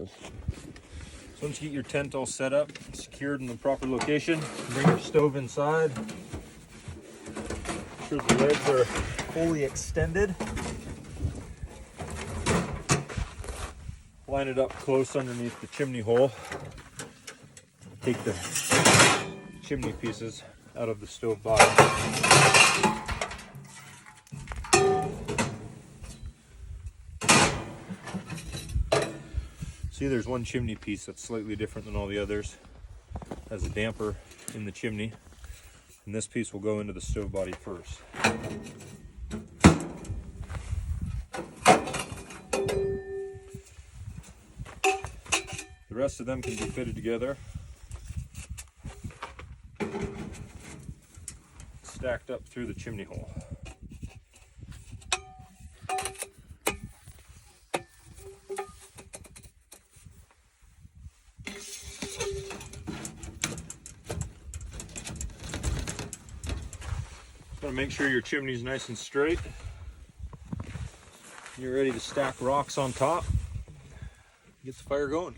So once you get your tent all set up, secured in the proper location, bring your stove inside. Make sure the legs are fully extended. Line it up close underneath the chimney hole. Take the chimney pieces out of the stove bottom. See, there's one chimney piece that's slightly different than all the others. Has a damper in the chimney, and this piece will go into the stove body first. The rest of them can be fitted together, stacked up through the chimney hole. Gotta make sure your chimney's nice and straight. You're ready to stack rocks on top. Get the fire going.